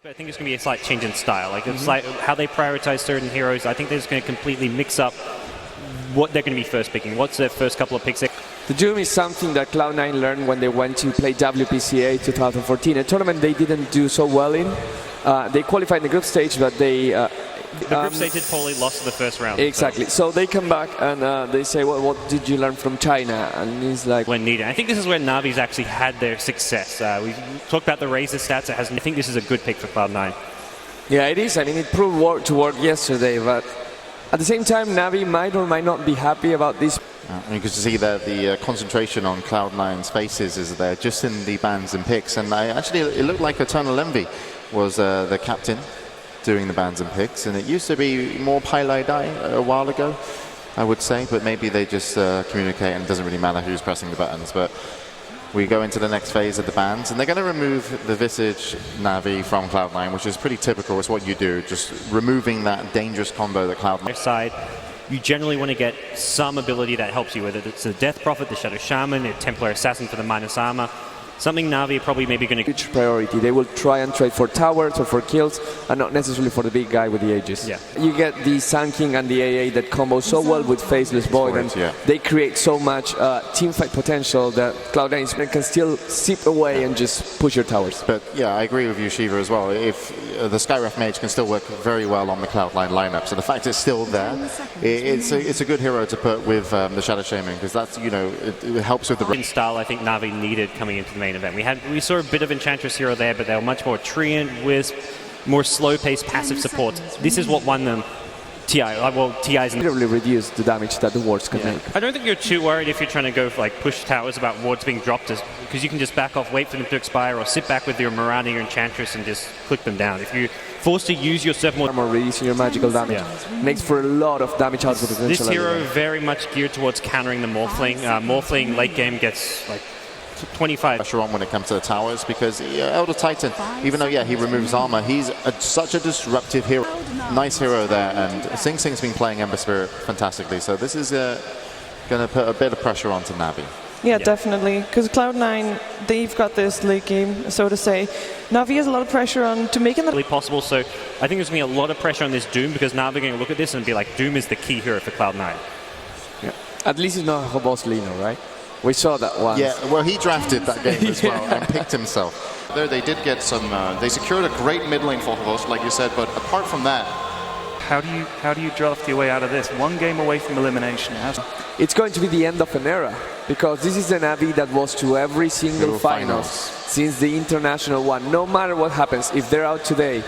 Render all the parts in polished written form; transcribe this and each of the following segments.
I think it's going to be a slight change in style. Like it's like how they prioritize certain heroes. I think they're just going to completely mix up what they're going to be first picking. What's their first couple of picks? The Doom is something that Cloud9 learned when they went to play WPCA 2014, a tournament they didn't do so well in. They qualified in the group stage, but they... the group stage did poorly, lost in the first round. Exactly. So they come back and they say, well, what did you learn from China? And he's like... when needed. I think this is where Navi's actually had their success. We talked about the Razor stats. I think this is a good pick for Cloud9. Yeah, it is. I mean, it proved to work yesterday, but at the same time, Navi might or might not be happy about this. You can see that the concentration on Cloud9's faces is there just in the bans and picks. And actually, it looked like Eternal Envy was the captain doing the bans and picks. And it used to be more Pylai Dai a while ago, I would say. But maybe they just communicate and it doesn't really matter who's pressing the buttons. But we go into the next phase of the bans. And they're going to remove the Visage Navi from Cloud9, which is pretty typical. It's what you do, just removing that dangerous combo that Cloud9... side, you generally want to get some ability that helps you, whether it's the Death Prophet, the Shadow Shaman, the Templar Assassin for the minus armor. Something Navi probably maybe going to... huge priority. They will try and trade for towers or for kills, and not necessarily for the big guy with the Aegis. Yeah. You get the Sun King and the AA that combo so well with Faceless Void, and they create so much teamfight potential that Cloud9 can still sip away and just push your towers. But yeah, I agree with you, Shiva, as well. If the Skywrath Mage can still work very well on the Cloud9 lineup, so the fact it's still there, it's a good hero to put with the Shadow Shaman, because that's, you know, it helps with the... in style I think Navi needed coming into the main event. We saw a bit of Enchantress hero there, but they were much more Treant, Wisp, more slow-paced passive support. This is what won them TI. Well, TI's literally reduce the damage that the wards can make. I don't think you're too worried if you're trying to go for like push towers about wards being dropped, because you can just back off, wait for them to expire, or sit back with your Mirana, your Enchantress, and just click them down. If you're forced to use your Surf more, reducing your magical damage, makes for a lot of damage output potential. This hero very much geared towards countering the Morphling. Morphling late game gets like 25 pressure on when it comes to the towers, because Elder Titan, even though he removes armor, he's such a disruptive hero. Nice hero there, and Sing Sing's been playing Ember Spirit fantastically, so this is going to put a bit of pressure onto Navi. Yeah, definitely, because Cloud9, they've got this late game, so to say. Navi has a lot of pressure on to make it possible, so I think there's going to be a lot of pressure on this Doom, because Navi are going to look at this and be like, Doom is the key hero for Cloud9. Yeah. At least it's not Hobos Lino, right? We saw that once. Yeah, well, he drafted that game as well and picked himself. There they did get some, they secured a great mid lane for Hobos, like you said, but apart from that... How do you draft your way out of this? One game away from elimination. It's going to be the end of an era, because this is the Navi that was to every single finals since the international one. No matter what happens, if they're out today,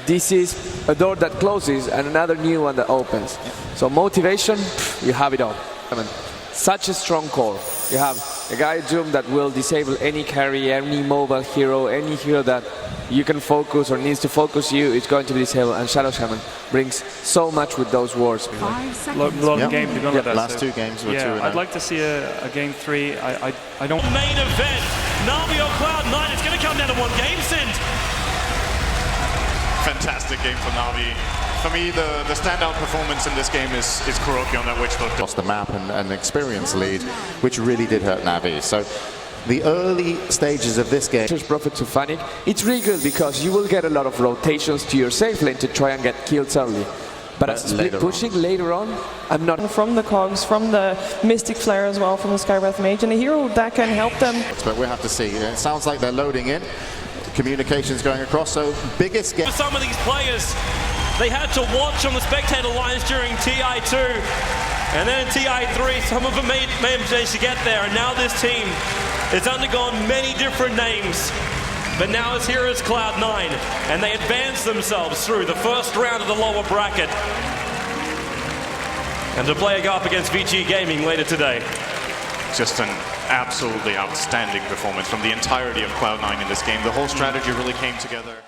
this is a door that closes and another new one that opens. So motivation, you have it all. Such a strong core. You have a guy Doom that will disable any carry, any mobile hero, any hero that you can focus or needs to focus you, is going to be disabled, and Shadow Shaman brings so much with those wards. Long game to go with that. Last two games were 2-0. I'd like to see a game 3. I don't... Main event, Navi or Cloud9, it's going to come down to one game, Sind. Fantastic game for Navi. For me, the standout performance in this game is Kuroky on that Witchbook. Lost the map and an experience lead, which really did hurt Navi. So the early stages of this game... Prophet to Fanic, it's really good because you will get a lot of rotations to your safe lane to try and get kills early. But as split pushing later on, I'm not... From the cogs, from the Mystic Flare as well, from the Skywrath Mage, and a hero that can help them. But we'll have to see. It sounds like they're loading in. Communications going across, so biggest game... For some of these players, they had to watch on the spectator lines during TI2, and then in TI3, some of them may have managed to get there, and now this team has undergone many different names, but now it's here as Cloud9, and they advance themselves through the first round of the lower bracket, and to play up against VG Gaming later today. Just an absolutely outstanding performance from the entirety of Cloud9 in this game. The whole strategy really came together.